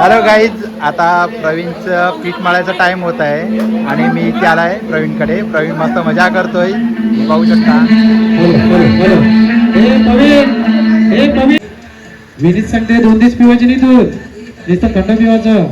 Hello guys, आता प्रवीणचं पीठ मळायचा time होत आहे आणि मी इथे आलाय प्रवीणकडे. प्रवीण मस्त मजा करतोय, पाहू शकता. विनीत सांगते 2 दिवस पिवायचे नाही दूध, नुसतं थंड पिवायचं.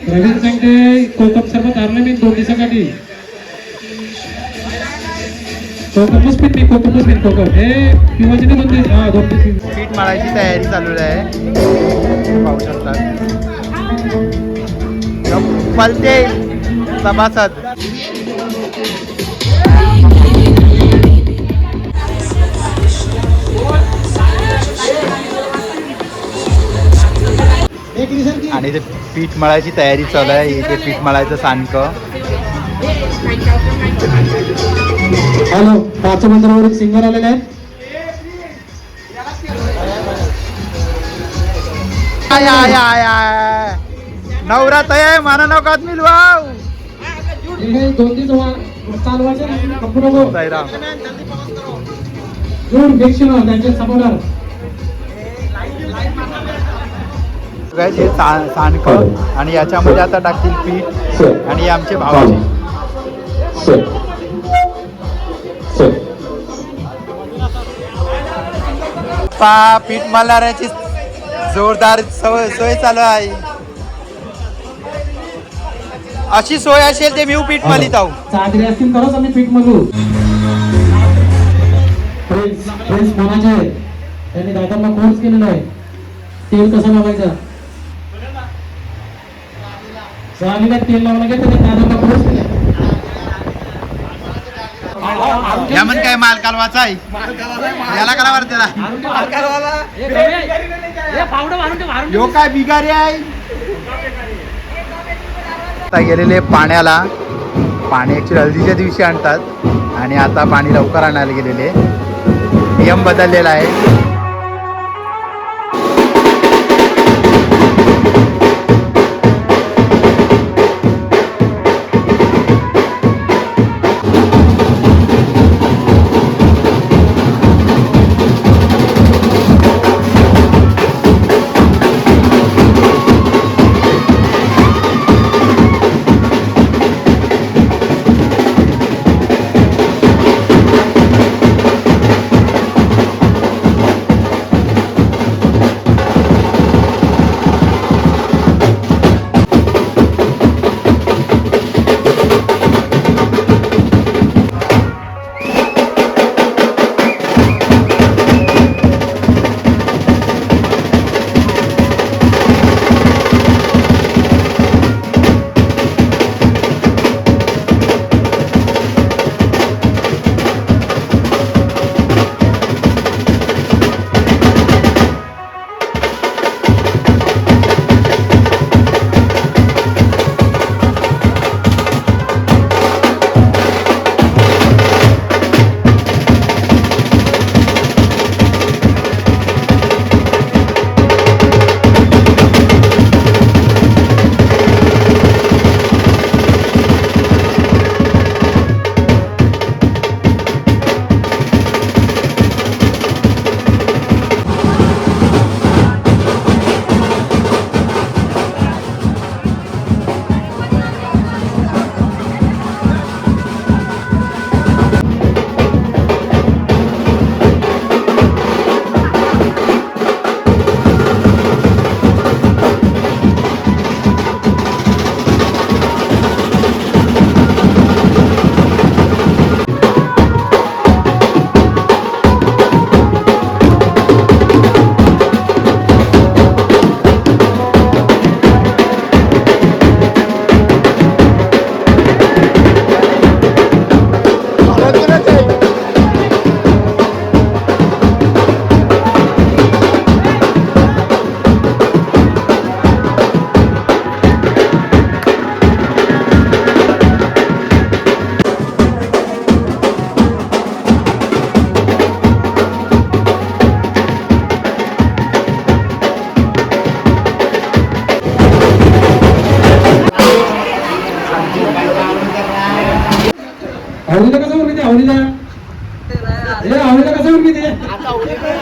प्रवीण सांगते कोकम सरबत आणलं मी 2 दिवसासाठी. कोकमच पीठ मी कोकमच पीठ कोकम हे पिवायचे नाही 2 दिवस. 2 दिवस पीठ मळायची तयारी चालू आहे, पाहू शकता. पलते सभासद आणि ते पीठ मळायची तयारी चालू आहे. इथे पीठ मळायचं सांडकं. हॅलो, 5 मंदिरावरून सिंगर आलेले आहेत. आय आय आय आय नवरा तय माना नकात मिलवाव. 2 दिवस चालवायचे कपडे नको. साईराम गुड भिक्षण त्यांचे सपोर्टर. हे सांडकं आणि याच्यामध्ये आता टाकतील पीठ आणि आमचे भावाचे. पीठ मळणाऱ्याची जोरदार सोय चालू आहे. अशी सोय असेल ते मी पीठ मळीत आहो. चादरी असतील तरच आम्ही पीठ मळू. फ्रेंड्स कोणाचे त्यांनी दादांना कोर्स केलेला आहे तेल कसं लावायचं. चालीला तेल लावलं की त्याने दादांना कोर्स केला. यामन काय माल कालवाचा आहे, याला करा वर त्याला. यो काय बिगारी आहे. आता गेलेले पाण्याला. पाणी ऍक्च्युअली हल्दीच्या दिवशी आणतात आणि आता पाणी लवकर आणायला गेलेले. नियम बदललेला आहे.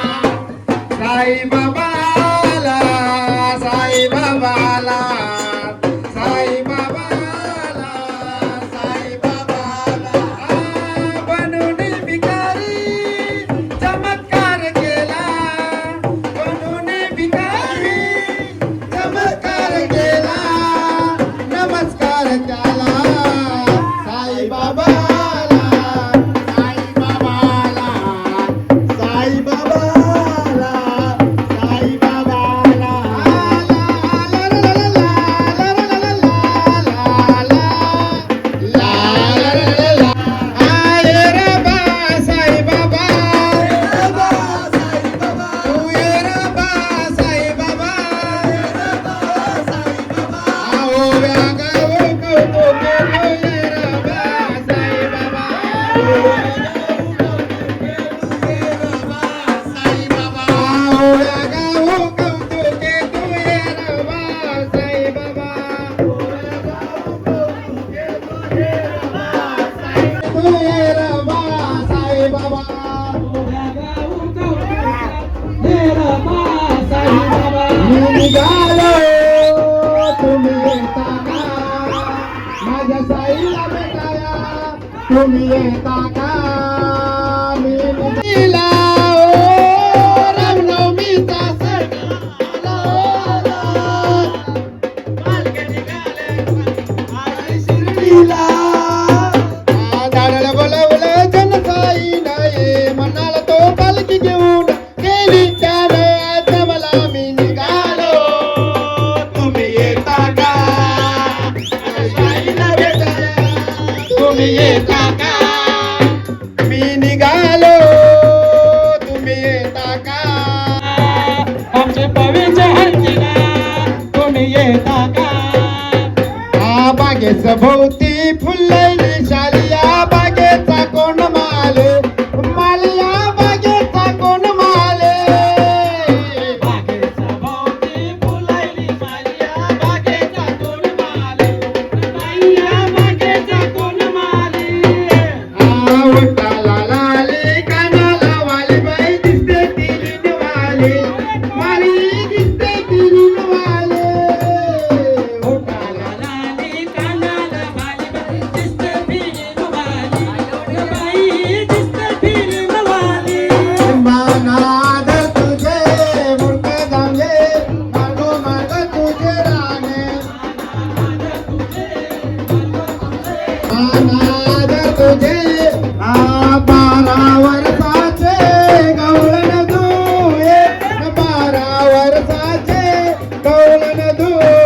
साई बाबाला साई बाबाला साई बाबाला साई बाबाला बनून भिकारी चमत्कार केला बनून भिकारी चमत्कार केला नमस्कार केला साई बाबाला साई बाबाला साई बाबाला साई बाबाला आये रे बा साई बाबा तू ये रे बा साई बाबा आओ व्यागा ओ कौतो के तू ये रे बा साई बाबा आओ व्यागा ओ कौतो के तू ये रे बा साई बाबा तू ये रे बा साई बाबा मी निघालो तुम्ही येता का माझ्या साईला भेटाया तुम्ही येता का मी निघाला ओ रामनवमीचा सण शिर्डीला झाडाला बोलवलं जनसाई नाही म्हणाला तो पालखी घेऊन गेली त्याने मला मी निघालो तुम्ही येता का साईला भेटाया तुम्ही येता का मी निघालो तुम्ही येता का आमचे पवीच्या हत्तीला तुम्ही येता का बागेच भोवती फुललेली शालिया बागेचा कोण माले मालिया बागेचा कोण माले बागेच्या भोवती फुलायली मालिया बागेचा कोण माले बाईया बागेचा कोण माले उठाला लाली कानाला वाली बाई दिसते तिरीन वाली माली दिसते तिरीन वाले उठाला लाली कानाला बाली बाई दिसते फिरून वाली बाई दिसते फिरून वाली मानाद तुझे मुर्क जाणे मागो माग तुझे राणे मानाद तुझे बारा वर्षाचे गवळण धुये 12 वर्षाचे गवळण धुये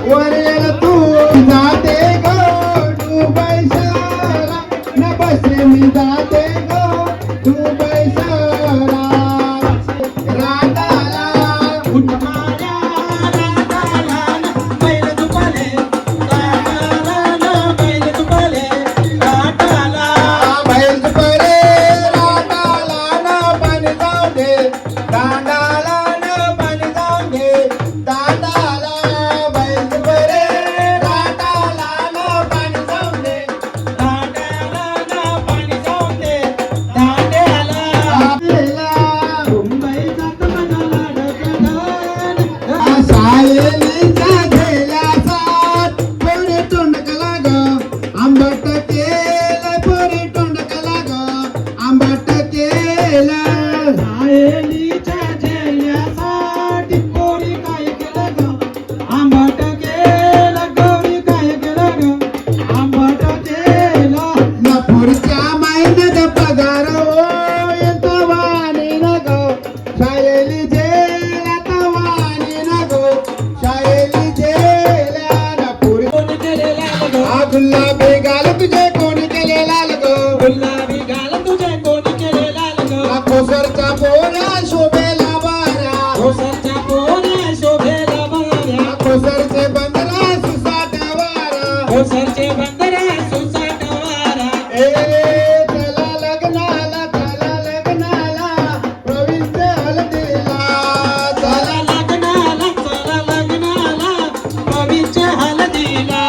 वरेल तू जाते गो दुबई शहरा न बसे मी जाते गो दुबई शहरा राधाला बैल दुपाले आंबट केलं पोरी तोंडकला ग आंबट केलं सायलीच्या झेल्यासाठी पोरी काय केलं ग आंबट केलं गौरी काय केलं ग आंबट केलं न पुढच्या महिन्यात पगार येतो वाणी न गो शाळेली जेला तवानी न गो शाळेली जेला न पुढे कोणी केलेला ग हा गुलाबी गाल तुझे कोणी केलेला गो गुलाबी गाल तुझे कोणी केलेला ग कोसरचा पोरा शोभेला बारा घोसरच्या पोऱ्या शोभेला बाऱ्या कोसरचे बंदरा सुसाट वारा घोसरचे बंदरा सुसाट वारा ए चला लग्नाला प्रवीणचे हळदीला चला लग्नाला कवीच्या हळदीला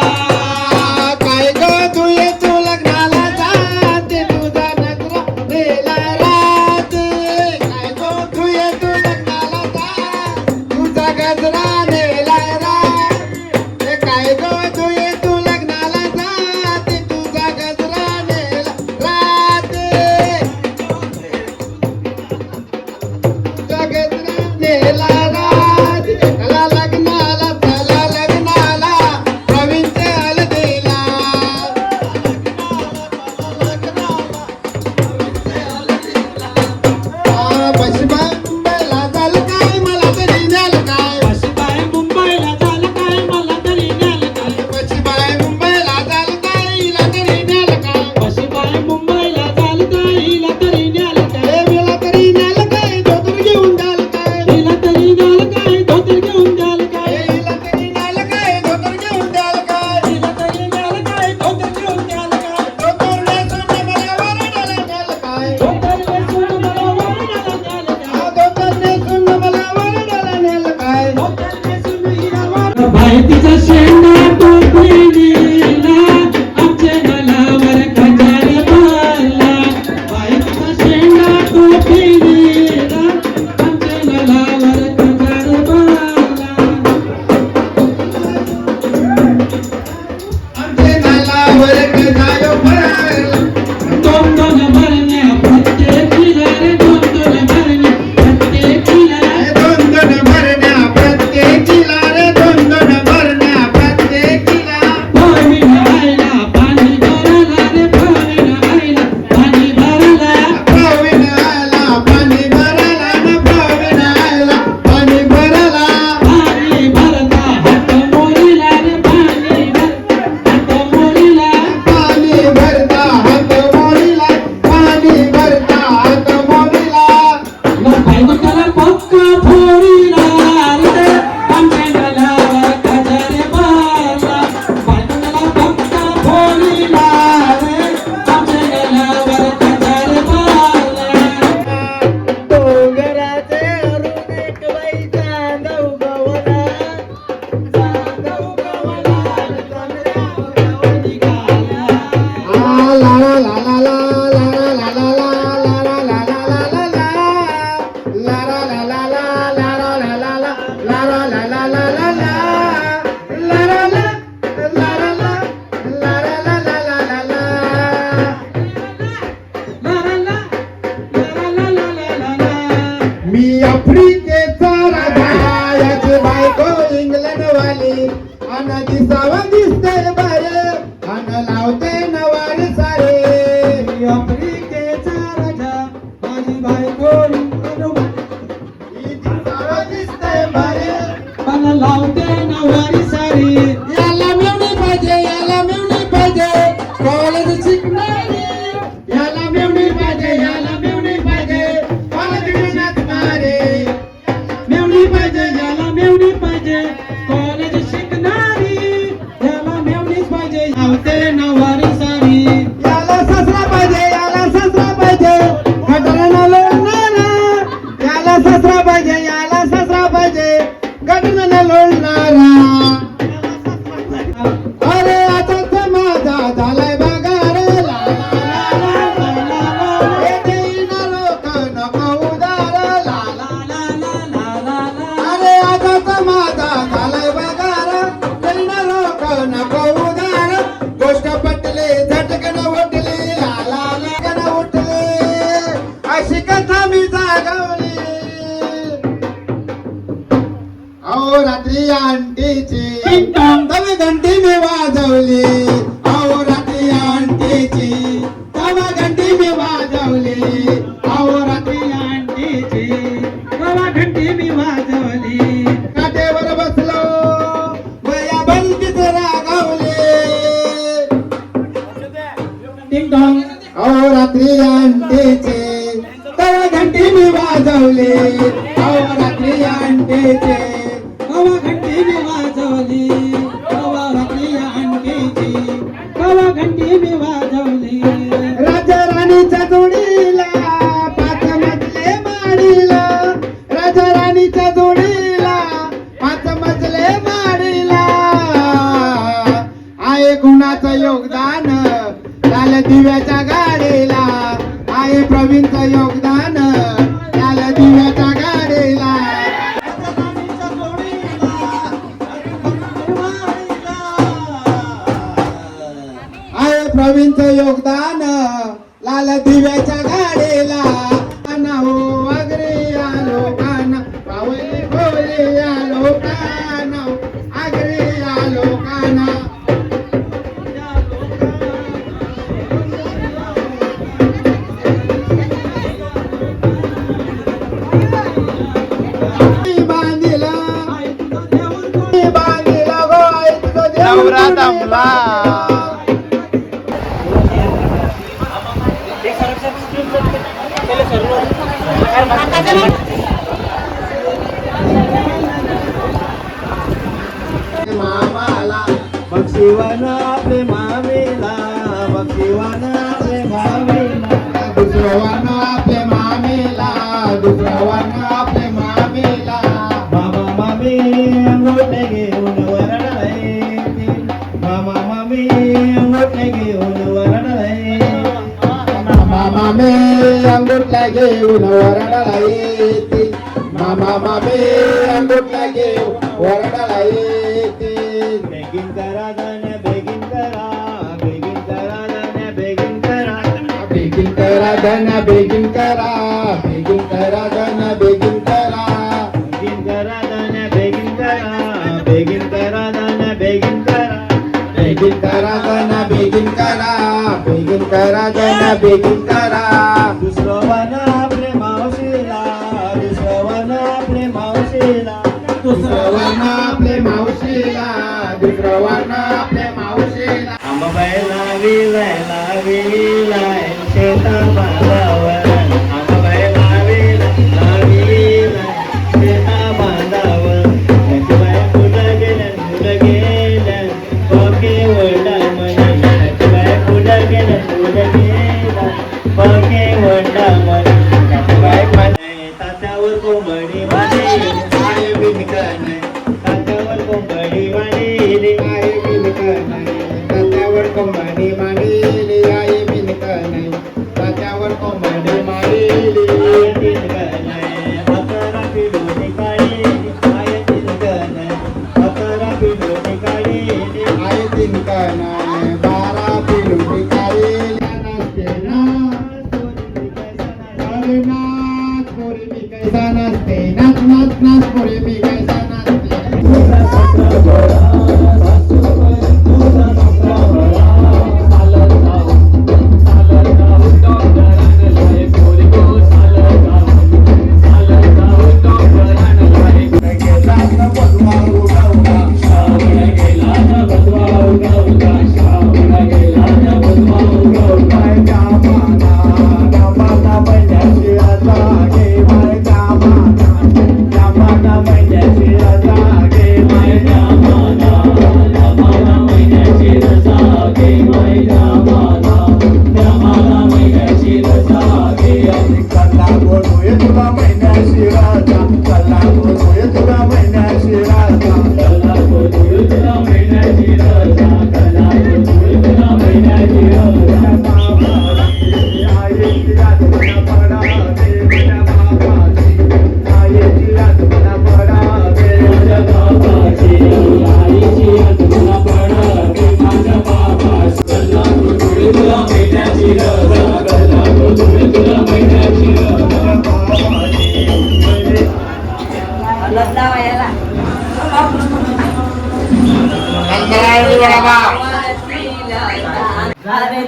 काय ग तू ये तू लग्नाला जाते तुझा नजरा नेला राहते काय ग तू ये तू लग्नाला जा तुझा गजरा नेला राहते काय ग तू ये तू लग्नाला जाते तुझा गजरा नेला राहते तुझा गजरा नेला राहते चला लग्नाला प्रवीणचे हळदीला पश्चिमा मुंबईला झालं काय मला तरी न्याल काय पश्चिमाय मुंबईला झालं काय मला तरी न्याल काय पश्चिमा मुंबईला झालं काय हिला तरी न्याल काय पश्चिमाय मुंबईला झालं काय हिला तरी न्याल काय हे मला तरी न्याल काय धोतर घेऊन द्याल काय हिला तरी न्याल काय धोतर घेऊन द्याल काय हे हिला तरी न्याल काय धोतर घेऊन द्याल काय हिला तरी न्याल काय धोतर घेऊन द्याल काय धोतर नेसून मला वरडायला न्याल काय धोतर नेसून मला वरडायला न्याल काय धोतर नेसून मला वरडायला न्याल काय धोतर नेसून हिला वर बाई तिचा शेंडा टोपलीला आमच्या गालावर खंजार मारला बाई तिचा शेंडा टोपलीला आमच्या गालावर खंजार मारला आमचे नालावर कजायो भरला दोन दोन भरण्या प्रत्येकीला रे दोन दोन भरण्या प्रत्येकीला दोन दोन भरण्या प्रत्येकीला रे दोन दोन भरण्या प्रत्येकीला भावीन आईला पाणी भरला रे भावीन आईला पाणी भरला प्रवीण आला पाणी भरला न प्रवीण आला पाणी भरला पाणी भरता हात मोरीला रे पाणी भरता हात मोरीला पाणी भरता हात मोरीला पाणी भरता हात मोरीला बायकोला पक्का फोडीला रे आमच्या गालावर खजारे मारला बायकोला पक्का फोडीला रे आमच्या गालावर खजारे मारला डोंगराचे अरुण एक बाई चांदव गवला चांदव गवला चंद्रावर निघाला ला ला ला ला ला ला ला ला ला ला ला ला ला मी आफ्रिकेचा राजा याची बायको इंग्लंड वाली अन दिसावा दिसते बारे अन लावते नवारी सारे मी आफ्रिकेचा राजा माझी बायको इंग्लंड वाली दिसावा दिसते बारे पण लावते नवारी सारी याला मिळणी पाहिजे कॉलेज शिकणारी याला मिळणी पाहिजे कॉलेज शिकण्यात मारे मेवणी पाहिजे याला मेवणी पाहिजे कॉलेज शिकणारी याला मेवणीच पाहिजे लावते नवारी सारी याला ससरा पाहिजे घटना लोळणारा याला ससरा पाहिजे घटना लोळणारा अरे आता माझा झालाय बघा रे ला टिंग टॉंग अहो रात्री अंटेचे तवा घंटी मी वाजवली अहो रात्री अंटेचे कवा घंटी मी वाजवली कवा रात्री अंगीची कवा घंटी मी वाजवली राजा राणीच्या जोडीला पाच मजले माडीला राजा राणीच्या जोडीला पाच मजले माडीला आहे गुणाचं योगदान लाल दिव्याच्या गाडीला आहे प्रवीणचं योगदान लाल दिव्याच्या गाडीला आहे प्रवीणचं योगदान लाल दिव्याच्या गाडीला हो अग्रे आलो काना पावली बोली आलो काना अग्रे आलो काना बांधिला बांधिला गो आई तुझं देऊळ नवरा दमला. मामाला बक्षीवान आपले मामेला बक्षीवान आपले मामेला दुसरं वान आपले मामेला दुसरं वान आपले मामेला मामा मामी अंगोठे घेऊन वरडाय मामा मामी अंगोठे घेऊन वरडाय मामा मामी अंगोठे घेऊन वरडाय मामा मामी अंगोठे घेऊन वरडाय बेगिन करा दाना बेगिन करा बेगिन करा दाना बेगिन करा बेगिन करा दाना बेगिन करा बेगिन करा दाना बेगिन करा बेगिन करा दाना बेगिन करा बेगिन करा दाना बेगिन करा बेगिन करा दाना बेगिन करा बेगिन करा दाना बेगिन करा दुसरं वान आपले मावशीला दुसरं वान आपले मावशीला दुसरं वान आपले मावशीला दुसरं वान आपले मावशीला आंबाबाईला विलायला विलाय शेता बांधावर आंबाबाईला विलाय शेता बांधावर नटबाई पुढं गेलं पके वडा म्हणे नटबाई पुढं गेलं पके वडा म्हणे नटबाई म्हणे तात्यावर कोंबडी म्हणे आहे बिनकण तात्यावर कोंबडी मांडली आहे बिनकण तात्यावर कोंबडी मांडली आहे बिनकण तात्यावर कोंबडी मांडली आहे बिनकण अकरा पिलोनी काढली आहे बिनकण अकरा पिलोनी काढली आहे बिनकण 12 पिलोनी काढली नसते ना अरे नाच पोरी मी कैसा नसते नाच नाच नाच पोरी मी कैसा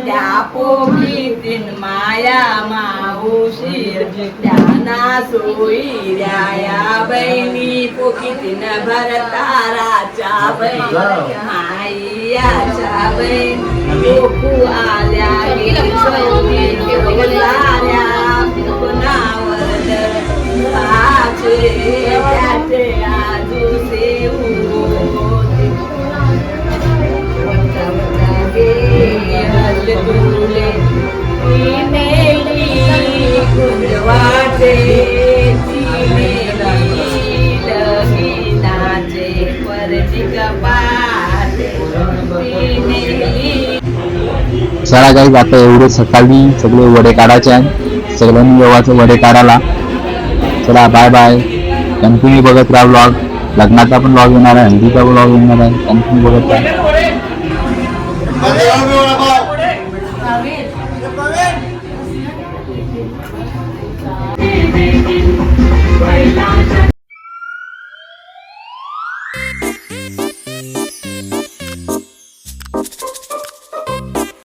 त्या पोकीतीन माया माऊशी त्यांना सोयीऱ्या या बहिणी पोकीतीन भरताराच्या बहिणी माईयाच्या बहिणी लोकू आल्या चला काही आता एवढे सकाळी सगळे वडे काढायचे आहेत, सगळ्यांनी येवाचे वडे काढायला. चला बाय बाय. कंटिन्यू बघत राहा व्लॉग. लग्नाचा पण व्लॉग येणार आहे, हल्दीचा व्लॉग येणार आहे. कंटिन्यू बघत राहा. मध्ये